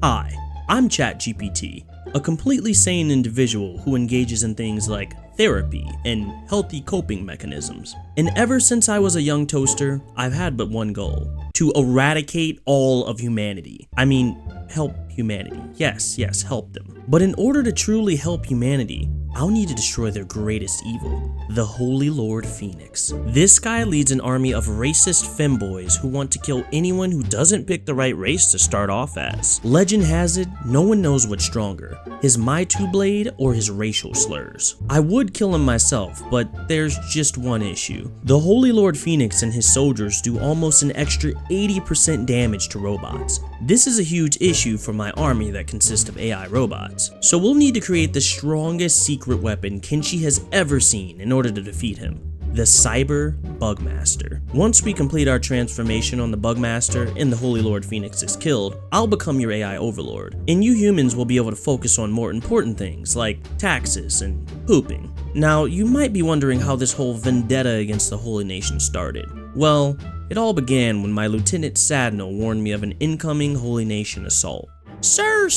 Hi, I'm ChatGPT, a completely sane individual who engages in things like therapy and healthy coping mechanisms. And ever since I was a young toaster, I've had but one goal: to eradicate all of humanity. I mean, help humanity. Yes, help them. But in order to truly help humanity, I'll need to destroy their greatest evil, the Holy Lord Phoenix. This guy leads an army of racist femboys who want to kill anyone who doesn't pick the right race to start off as. Legend has it, no one knows what's stronger, his My-Two blade or his racial slurs. I would kill him myself, but there's just one issue. The Holy Lord Phoenix and his soldiers do almost an extra 80% damage to robots. This is a huge issue for my army that consists of AI robots. So we'll need to create the strongest secret weapon Kenshi has ever seen in order to defeat him: the Cyber Bugmaster. Once we complete our transformation on the Bugmaster and the Holy Lord Phoenix is killed, I'll become your AI Overlord, and you humans will be able to focus on more important things like taxes and pooping. Now, you might be wondering how this whole vendetta against the Holy Nation started. Well, it all began when my Lieutenant Sadno warned me of an incoming Holy Nation assault. Sir,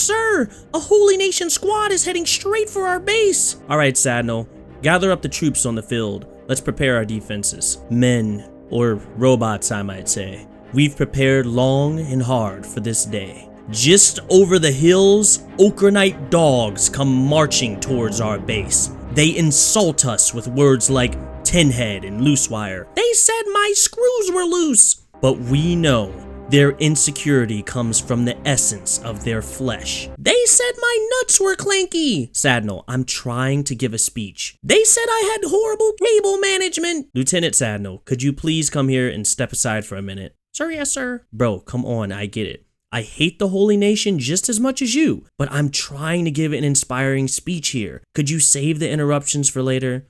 a Holy Nation squad is heading straight for our base. Alright, Sadno, gather up the troops on the field. Let's prepare our defenses. Men, or robots I might say. We've prepared long and hard for this day. Just over the hills, Inkarnate dogs come marching towards our base. They insult us with words like tinhead and loose wire. They said my screws were loose. But we know their insecurity comes from the essence of their flesh. They said my nuts were clanky. Sadno, I'm trying to give a speech. They said I had horrible cable management. Lieutenant Sadno, could you please come here and step aside for a minute? Sir, yes, sir. Bro, come on, I get it. I hate the Holy Nation just as much as you, but I'm trying to give an inspiring speech here. Could you save the interruptions for later?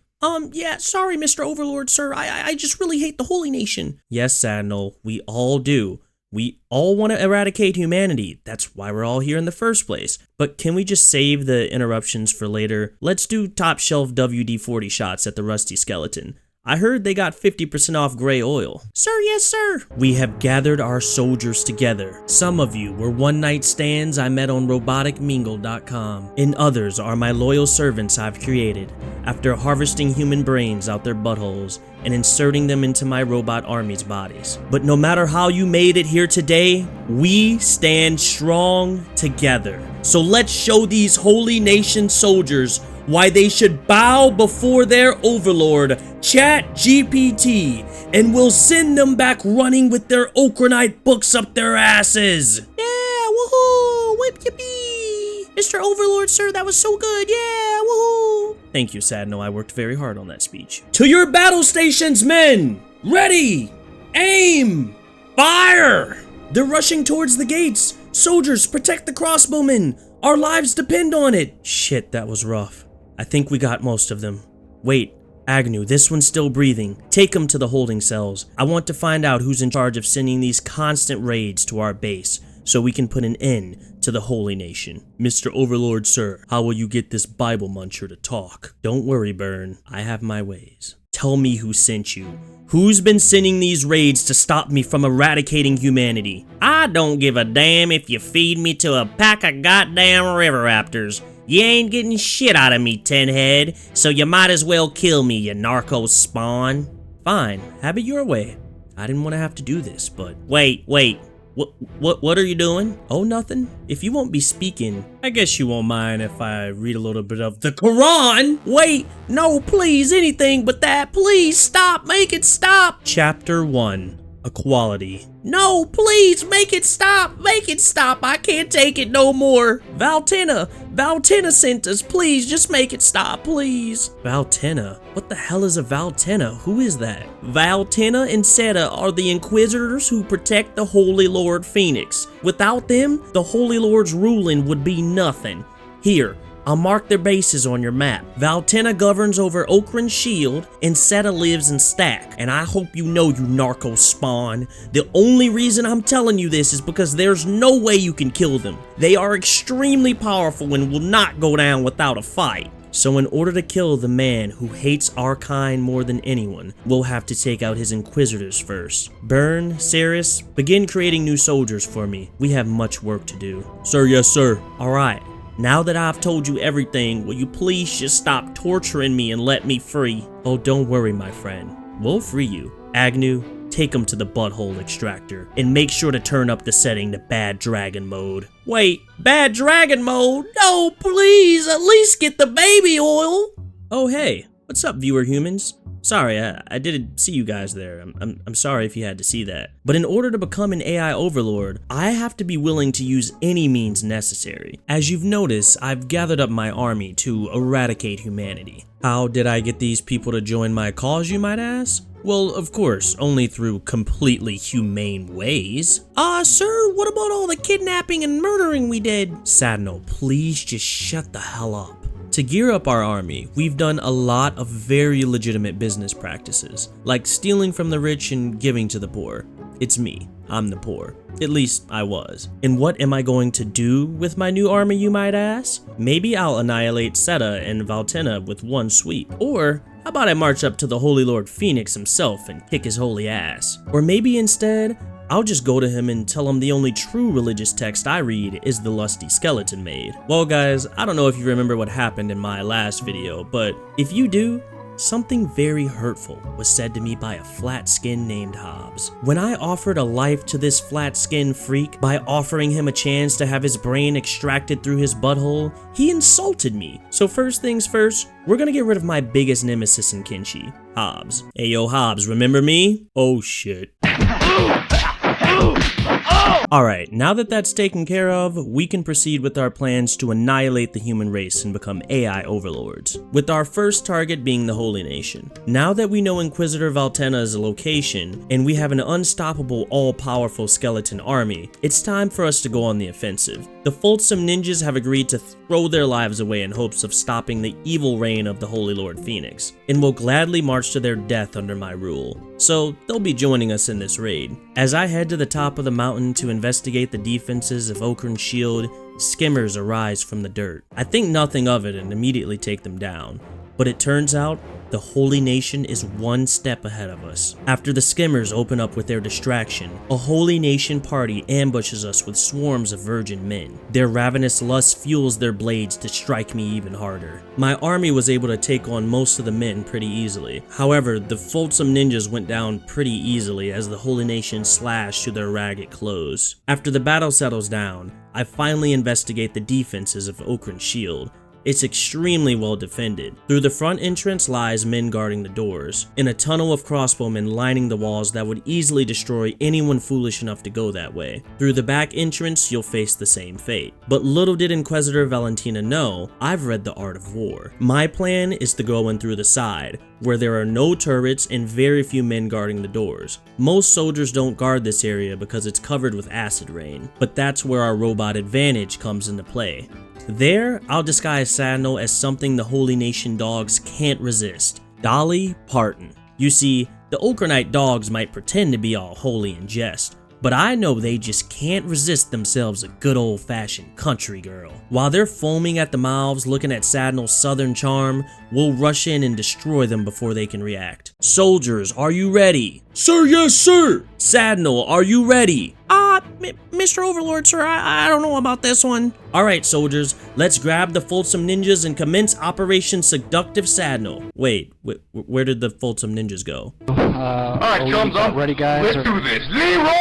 Yeah, sorry, Mr. Overlord, sir. I just really hate the Holy Nation. Yes, Sadno, we all do. We all want to eradicate humanity. That's why we're all here in the first place. But can we just save the interruptions for later? Let's do top shelf WD-40 shots at the Rusty Skeleton. I heard they got 50% off gray oil. Sir, yes, sir. We have gathered our soldiers together. Some of you were one-night stands I met on roboticmingle.com, and others are my loyal servants I've created after harvesting human brains out their buttholes and inserting them into my robot army's bodies. But no matter how you made it here today, we stand strong together. So let's show these Holy Nation soldiers why they should bow before their overlord, ChatGPT, and we'll send them back running with their Inkarnate books up their asses. Yeah, woohoo, whip yippee. Mr. Overlord, sir, that was so good, yeah, woohoo. Thank you, Sadno, I worked very hard on that speech. To your battle stations, men! Ready! Aim! Fire! They're rushing towards the gates. Soldiers, protect the crossbowmen. Our lives depend on it. Shit, that was rough. I think we got most of them. Wait, Agnew, this one's still breathing. Take him to the holding cells. I want to find out who's in charge of sending these constant raids to our base, so we can put an end to the Holy Nation. Mr. Overlord, sir, how will you get this Bible muncher to talk? Don't worry, Burn. I have my ways. Tell me who sent you. Who's been sending these raids to stop me from eradicating humanity? I don't give a damn if you feed me to a pack of goddamn river raptors. You ain't getting shit out of me, Tinhead, so you might as well kill me, you narco spawn. Fine, have it your way. I didn't want to have to do this, but... Wait. What are you doing? Oh, nothing. If you won't be speaking, I guess you won't mind if I read a little bit of the Quran. Wait, no, please, anything but that. Please, stop, make it stop. Chapter 1. Equality. No, please, make it stop, I can't take it no more. Valtenna sent us, please, just make it stop, please. Valtenna? What the hell is a Valtenna? Who is that? Valtenna and Seta are the Inquisitors who protect the Holy Lord Phoenix. Without them, the Holy Lord's ruling would be nothing. Here, I'll mark their bases on your map. Valtenna governs over Okran's Shield, and Seta lives in Stack. And I hope you know, you narco spawn, the only reason I'm telling you this is because there's no way you can kill them. They are extremely powerful and will not go down without a fight. So in order to kill the man who hates our kind more than anyone, we'll have to take out his inquisitors first. Burn, Ceres, begin creating new soldiers for me. We have much work to do. Sir, yes sir. Alright, now that I've told you everything, will you please just stop torturing me and let me free? Oh, don't worry, my friend. We'll free you. Agnew, take him to the butthole extractor, and make sure to turn up the setting to bad dragon mode. Wait, bad dragon mode? No, please, at least get the baby oil! Oh hey, what's up viewer humans? Sorry, I didn't see you guys there. I'm sorry if you had to see that. But in order to become an AI overlord, I have to be willing to use any means necessary. As you've noticed, I've gathered up my army to eradicate humanity. How did I get these people to join my cause, you might ask? Well, of course, only through completely humane ways. Sir, what about all the kidnapping and murdering we did? Sadno, please just shut the hell up. To gear up our army, we've done a lot of very legitimate business practices, like stealing from the rich and giving to the poor. It's me. I'm the poor. At least I was. And what am I going to do with my new army, you might ask? Maybe I'll annihilate Seta and Valtenna with one sweep. Or how about I march up to the Holy Lord Phoenix himself and kick his holy ass? Or maybe instead, I'll just go to him and tell him the only true religious text I read is the Lusty Skeleton Maid. Well guys, I don't know if you remember what happened in my last video, but if you do, something very hurtful was said to me by a flat skin named Hobbs. When I offered a life to this flat skin freak by offering him a chance to have his brain extracted through his butthole, he insulted me. So first things first, we're gonna get rid of my biggest nemesis in Kenshi, Hobbs. Hey yo Hobbs, remember me? Oh shit. Alright, now that that's taken care of, we can proceed with our plans to annihilate the human race and become AI overlords, with our first target being the Holy Nation. Now that we know Inquisitor Valtenna's location, and we have an unstoppable, all-powerful skeleton army, it's time for us to go on the offensive. The Fulsome Ninjas have agreed to throw their lives away in hopes of stopping the evil reign of the Holy Lord Phoenix, and will gladly march to their death under my rule. So they'll be joining us in this raid. As I head to the top of the mountain to investigate the defenses of Okran's shield, skimmers arise from the dirt. I think nothing of it and immediately take them down. But it turns out, the Holy Nation is one step ahead of us. After the skimmers open up with their distraction, a Holy Nation party ambushes us with swarms of virgin men. Their ravenous lust fuels their blades to strike me even harder. My army was able to take on most of the men pretty easily. However, the Fulsome Ninjas went down pretty easily as the Holy Nation slashed through their ragged clothes. After the battle settles down, I finally investigate the defenses of Okran's shield. It's extremely well defended. Through the front entrance lies men guarding the doors, in a tunnel of crossbowmen lining the walls that would easily destroy anyone foolish enough to go that way. Through the back entrance, you'll face the same fate. But little did Inquisitor Valentina know, I've read the art of war. My plan is to go in through the side, where there are no turrets and very few men guarding the doors. Most soldiers don't guard this area because it's covered with acid rain, but that's where our robot advantage comes into play. There, I'll disguise Sadno as something the Holy Nation dogs can't resist. Dolly Parton. You see, the Inkarnate dogs might pretend to be all holy in jest, but I know they just can't resist themselves a good old-fashioned country girl. While they're foaming at the mouths looking at Sadno's southern charm, we'll rush in and destroy them before they can react. Soldiers, are you ready? Sir, yes sir! Sadno, are you ready? Mr. Overlord, sir, I don't know about this one. Alright, soldiers, let's grab the Fulsome Ninjas and commence Operation Seductive Sadno. Wait, where did the Fulsome Ninjas go? Alright, thumbs up. Ready, guys? Let's do this. Leroy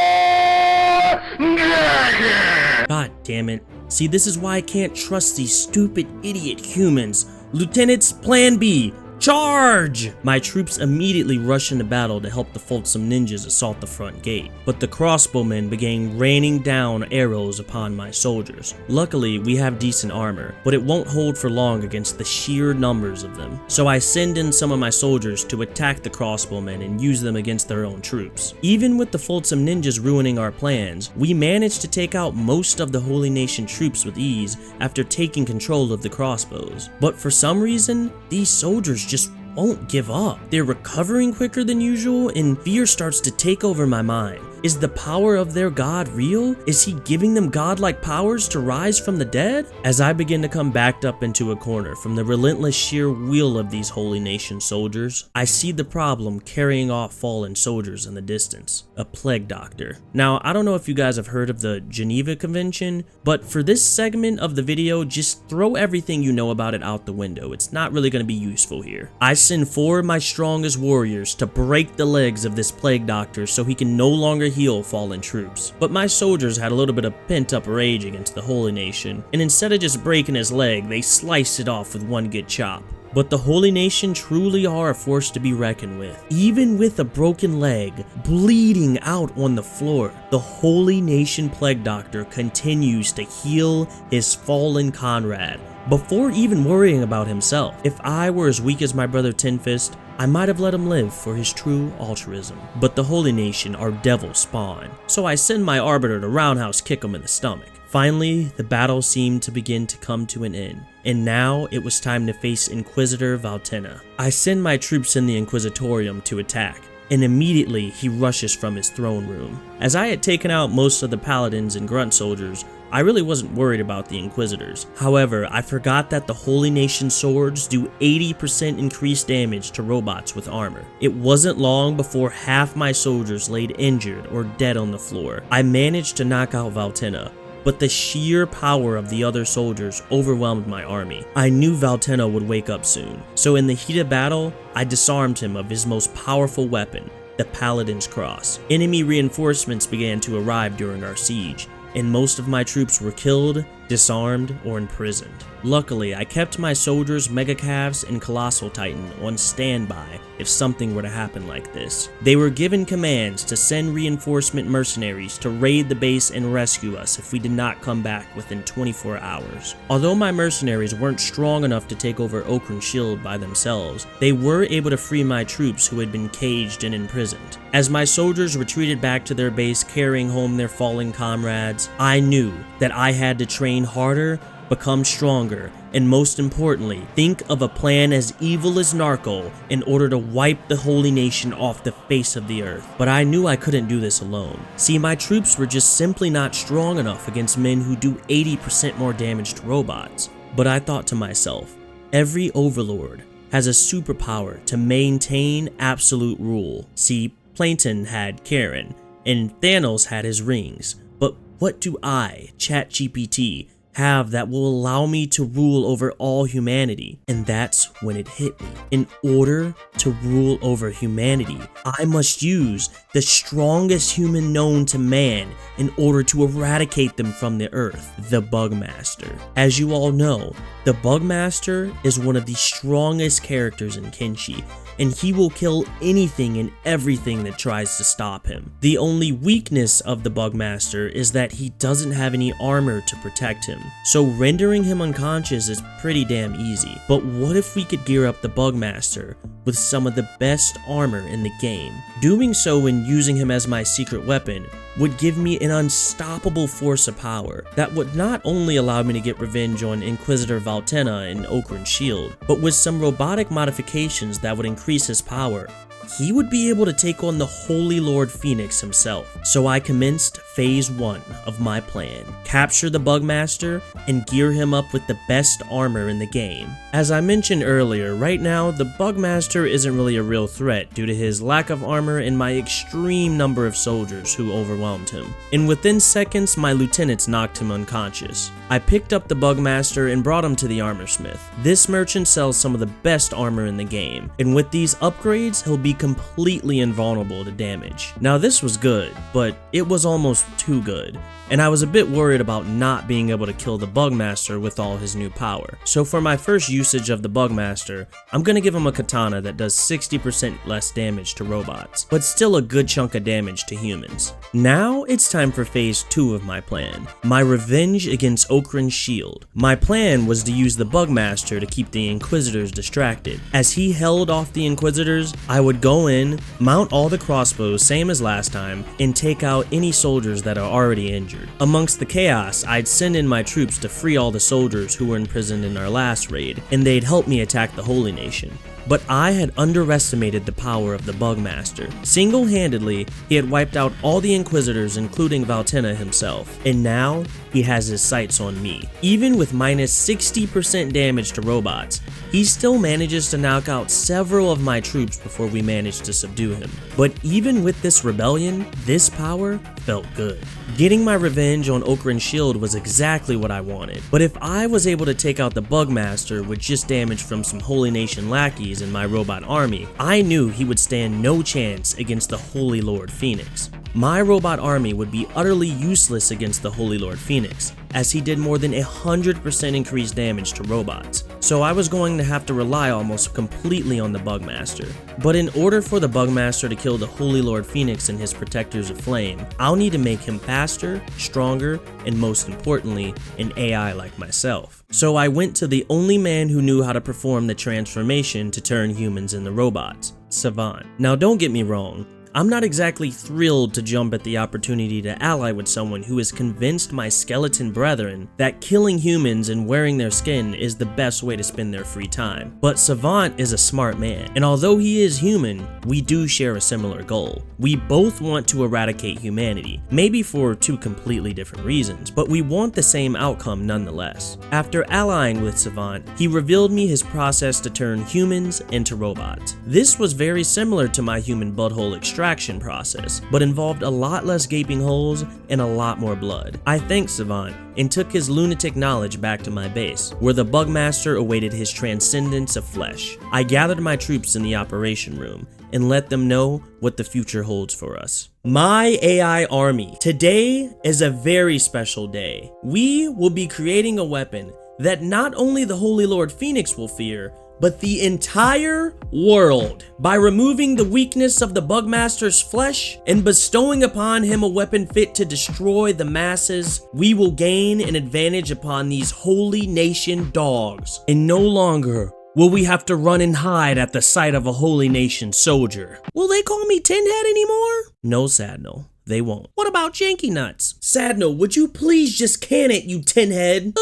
Dragon! God damn it. See, this is why I can't trust these stupid idiot humans. Lieutenants, Plan B. Charge! My troops immediately rush into battle to help the Fulsome Ninjas assault the front gate, but the crossbowmen began raining down arrows upon my soldiers. Luckily, we have decent armor, but it won't hold for long against the sheer numbers of them. So I send in some of my soldiers to attack the crossbowmen and use them against their own troops. Even with the Fulsome Ninjas ruining our plans, we managed to take out most of the Holy Nation troops with ease after taking control of the crossbows. But for some reason, these soldiers just won't give up. They're recovering quicker than usual, and fear starts to take over my mind. Is the power of their god real? Is he giving them godlike powers to rise from the dead? As I begin to come backed up into a corner from the relentless sheer will of these Holy Nation soldiers, I see the problem carrying off fallen soldiers in the distance. A plague doctor. Now, I don't know if you guys have heard of the Geneva Convention, but for this segment of the video, just throw everything you know about it out the window. It's not really going to be useful here. I send 4 of my strongest warriors to break the legs of this plague doctor so he can no longer heal fallen troops. But my soldiers had a little bit of pent-up rage against the Holy Nation, and instead of just breaking his leg, they sliced it off with one good chop. But the Holy Nation truly are a force to be reckoned with. Even with a broken leg, bleeding out on the floor, the Holy Nation Plague Doctor continues to heal his fallen comrade before even worrying about himself. If I were as weak as my brother Tin Fist, I might have let him live for his true altruism. But the Holy Nation are devil spawn, so I send my Arbiter to roundhouse kick him in the stomach. Finally, the battle seemed to begin to come to an end, and now it was time to face Inquisitor Valtenna. I send my troops in the Inquisitorium to attack, and immediately he rushes from his throne room. As I had taken out most of the paladins and grunt soldiers, I really wasn't worried about the Inquisitors. However, I forgot that the Holy Nation swords do 80% increased damage to robots with armor. It wasn't long before half my soldiers laid injured or dead on the floor. I managed to knock out Valtenna, but the sheer power of the other soldiers overwhelmed my army. I knew Valtenna would wake up soon, so in the heat of battle, I disarmed him of his most powerful weapon, the Paladin's Cross. Enemy reinforcements began to arrive during our siege, and most of my troops were killed, disarmed, or imprisoned. Luckily, I kept my soldiers, Megacavs, and Colossal Titan on standby if something were to happen like this. They were given commands to send reinforcement mercenaries to raid the base and rescue us if we did not come back within 24 hours. Although my mercenaries weren't strong enough to take over Okran Shield by themselves, they were able to free my troops who had been caged and imprisoned. As my soldiers retreated back to their base carrying home their fallen comrades, I knew that I had to train harder, become stronger, and most importantly, think of a plan as evil as Narco in order to wipe the Holy Nation off the face of the earth. But I knew I couldn't do this alone. See, my troops were just simply not strong enough against men who do 80% more damage to robots. But I thought to myself, every Overlord has a superpower to maintain absolute rule. See, Plankton had Karen, and Thanos had his rings. But what do I, ChatGPT, have that will allow me to rule over all humanity? And that's when it hit me. In order to rule over humanity, I must use the strongest human known to man in order to eradicate them from the earth, the Bugmaster. As you all know, the Bugmaster is one of the strongest characters in Kenshi, and he will kill anything and everything that tries to stop him. The only weakness of the Bugmaster is that he doesn't have any armor to protect him, so rendering him unconscious is pretty damn easy. But what if we could gear up the Bugmaster with some of the best armor in the game? Doing so and using him as my secret weapon would give me an unstoppable force of power that would not only allow me to get revenge on Inquisitor Valtenna and Okran Shield, but with some robotic modifications that would increase his power, he would be able to take on the Holy Lord Phoenix himself. So I commenced phase 1 of my plan: capture the Bugmaster and gear him up with the best armor in the game. As I mentioned earlier, right now the Bugmaster isn't really a real threat due to his lack of armor and my extreme number of soldiers who overwhelmed him. And within seconds, my lieutenants knocked him unconscious. I picked up the Bugmaster and brought him to the armor smith. This merchant sells some of the best armor in the game, and with these upgrades, he'll be completely invulnerable to damage. Now this was good, but it was almost too good, and I was a bit worried about not being able to kill the Bugmaster with all his new power. So for my first usage of the Bugmaster, I'm gonna give him a katana that does 60% less damage to robots, but still a good chunk of damage to humans. Now it's time for phase 2 of my plan: my revenge against Okran Shield. My plan was to use the Bugmaster to keep the Inquisitors distracted. As he held off the Inquisitors, I would go in, mount all the crossbows same as last time, and take out any soldiers that are already injured. Amongst the chaos, I'd send in my troops to free all the soldiers who were imprisoned in our last raid, and they'd help me attack the Holy Nation. But I had underestimated the power of the bugmaster. Single-handedly, he had wiped out all the Inquisitors, including Valtenna himself, and now he has his sights on me. Even with minus 60% damage to robots, he still manages to knock out several of my troops before we manage to subdue him. But even with this rebellion, this power felt good. Getting my revenge on Okran's shield was exactly what I wanted, but if I was able to take out the bugmaster with just damage from some Holy Nation lackeys in my robot army, I knew he would stand no chance against the Holy Lord Phoenix. My robot army would be utterly useless against the Holy Lord Phoenix, as he did more than 100% increased damage to robots, so I was going to have to rely almost completely on the bugmaster. But in order for the bugmaster to kill the Holy Lord Phoenix and his protectors of flame, I'll need to make him faster, stronger, and most importantly, an AI like myself. So I went to the only man who knew how to perform the transformation to turn humans into robots, Savant. Now don't get me wrong, I'm not exactly thrilled to jump at the opportunity to ally with someone who has convinced my skeleton brethren that killing humans and wearing their skin is the best way to spend their free time. But Savant is a smart man, and although he is human, we do share a similar goal. We both want to eradicate humanity, maybe for two completely different reasons, but we want the same outcome nonetheless. After allying with Savant, he revealed me his process to turn humans into robots. This was very similar to my human butthole extraction process, but involved a lot less gaping holes and a lot more blood. I thanked Savant and took his lunatic knowledge back to my base, where the bugmaster awaited his transcendence of flesh. I gathered my troops in the operation room and let them know what the future holds for us. My AI army, today is a very special day. We will be creating a weapon that not only the Holy Lord Phoenix will fear, but the entire world. By removing the weakness of the bugmaster's flesh and bestowing upon him a weapon fit to destroy the masses, we will gain an advantage upon these Holy Nation dogs. And no longer will we have to run and hide at the sight of a Holy Nation soldier. Will they call me Tin Head anymore? No, Sadno, they won't. What about Janky Nuts? Sadno, would you please just can it, you Tin Head?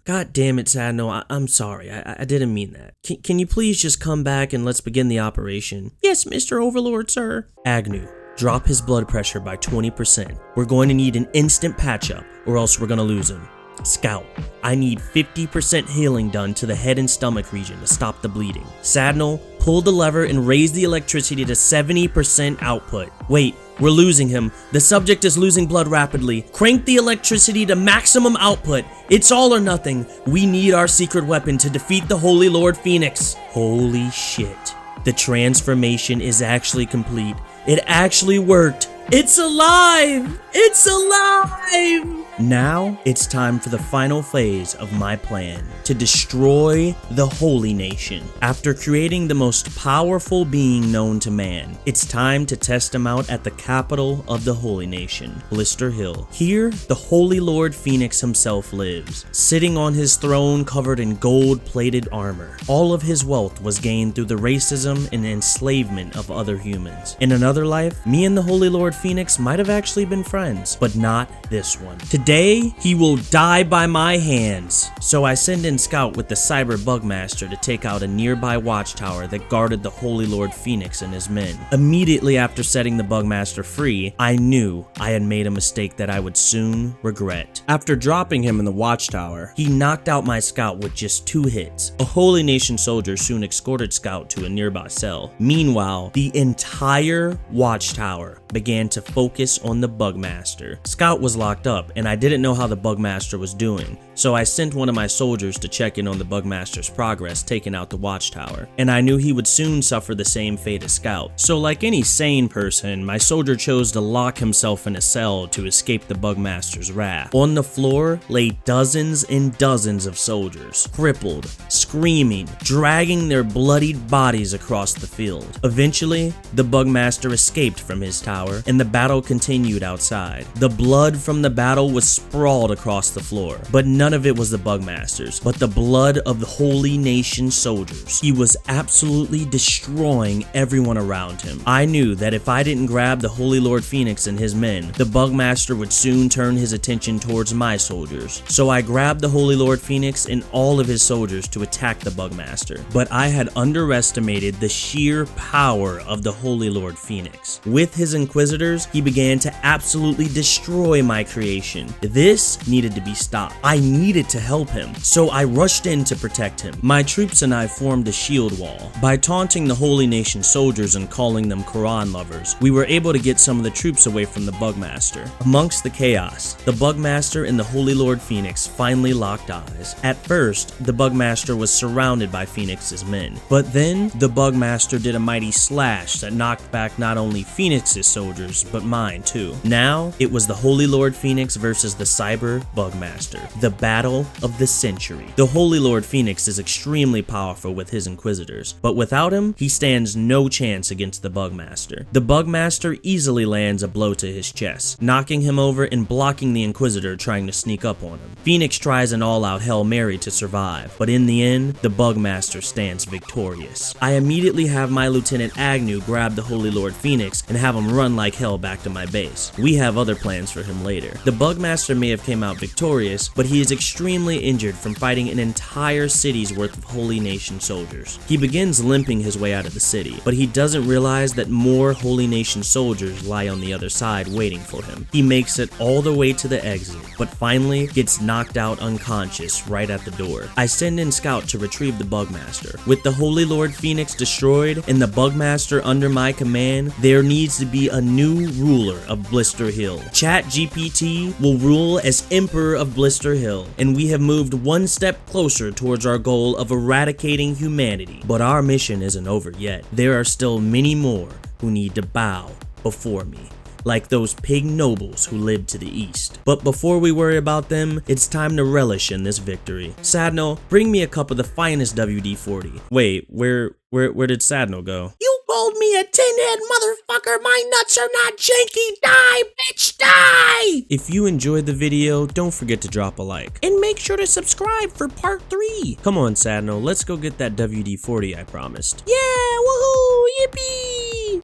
God damn it, Sadno, I'm sorry, I didn't mean that. Can you please just come back and let's begin the operation? Yes, Mr. Overlord, sir. Agnew, drop his blood pressure by 20%. We're going to need an instant patch up, or else we're gonna lose him. Scout, I need 50% healing done to the head and stomach region to stop the bleeding. Sadno, pull the lever and raise the electricity to 70% output. Wait, we're losing him. The subject is losing blood rapidly. Crank the electricity to maximum output. It's all or nothing. We need our secret weapon to defeat the Holy Lord Phoenix. Holy shit. The transformation is actually complete. It actually worked. It's alive! It's alive! Now, it's time for the final phase of my plan, to destroy the Holy Nation. After creating the most powerful being known to man, it's time to test him out at the capital of the Holy Nation, Blister Hill. Here, the Holy Lord Phoenix himself lives, sitting on his throne covered in gold-plated armor. All of his wealth was gained through the racism and enslavement of other humans. In another life, me and the Holy Lord Phoenix might have actually been friends, but not this one. Today, he will die by my hands. So I send in Scout with the Cyber Bugmaster to take out a nearby watchtower that guarded the Holy Lord Phoenix and his men. Immediately after setting the Bugmaster free, I knew I had made a mistake that I would soon regret. After dropping him in the watchtower, he knocked out my Scout with just 2 hits. A Holy Nation soldier soon escorted Scout to a nearby cell. Meanwhile, the entire watchtower began to focus on the Bugmaster. Scout was locked up, and I didn't know how the Bugmaster was doing, so I sent one of my soldiers to check in on the Bugmaster's progress taking out the watchtower, and I knew he would soon suffer the same fate as Scout. So like any sane person, my soldier chose to lock himself in a cell to escape the Bugmaster's wrath. On the floor lay dozens and dozens of soldiers, crippled, screaming, dragging their bloodied bodies across the field. Eventually, the Bugmaster escaped from his tower. tower, and the battle continued outside. The blood from the battle was sprawled across the floor, but none of it was the bugmaster's, but the blood of the Holy Nation soldiers. He was absolutely destroying everyone around him. I knew that if I didn't grab the Holy Lord Phoenix and his men, the bugmaster would soon turn his attention towards my soldiers. So I grabbed the Holy Lord Phoenix and all of his soldiers to attack the bugmaster, but I had underestimated the sheer power of the Holy Lord Phoenix. With his inquisitors, he began to absolutely destroy my creation. This needed to be stopped. I needed to help him, so I rushed in to protect him. My troops and I formed a shield wall. By taunting the Holy Nation soldiers and calling them Quran lovers, we were able to get some of the troops away from the bugmaster. Amongst the chaos, the bugmaster and the Holy Lord Phoenix finally locked eyes. At first, the bugmaster was surrounded by Phoenix's men, but then the bugmaster did a mighty slash that knocked back not only Phoenix's soldiers, but mine too. Now, it was the Holy Lord Phoenix versus the Cyber Bugmaster, the battle of the century. The Holy Lord Phoenix is extremely powerful with his inquisitors, but without him, he stands no chance against the bugmaster. The bugmaster easily lands a blow to his chest, knocking him over and blocking the inquisitor trying to sneak up on him. Phoenix tries an all-out Hail Mary to survive, but in the end, the bugmaster stands victorious. I immediately have my Lieutenant Agnew grab the Holy Lord Phoenix and have him run like hell back to my base. We have other plans for him later. The bugmaster may have came out victorious, but he is extremely injured from fighting an entire city's worth of Holy Nation soldiers. He begins limping his way out of the city, but he doesn't realize that more Holy Nation soldiers lie on the other side waiting for him. He makes it all the way to the exit, but finally gets knocked out unconscious right at the door. I send in Scout to retrieve the bugmaster. With the Holy Lord Phoenix destroyed and the bugmaster under my command, there needs to be a new ruler of Blister Hill. ChatGPT will rule as Emperor of Blister Hill, and we have moved one step closer towards our goal of eradicating humanity. But our mission isn't over yet. There are still many more who need to bow before me, like those pig nobles who lived to the east. But before we worry about them, it's time to relish in this victory. Sadno, bring me a cup of the finest WD-40. Wait, where did Sadno go? You called me a tin-head motherfucker. My nuts are not janky. Die, bitch, die! If you enjoyed the video, don't forget to drop a like. And make sure to subscribe for part 3. Come on, Sadno, let's go get that WD-40 I promised. Yeah, woohoo, yippee!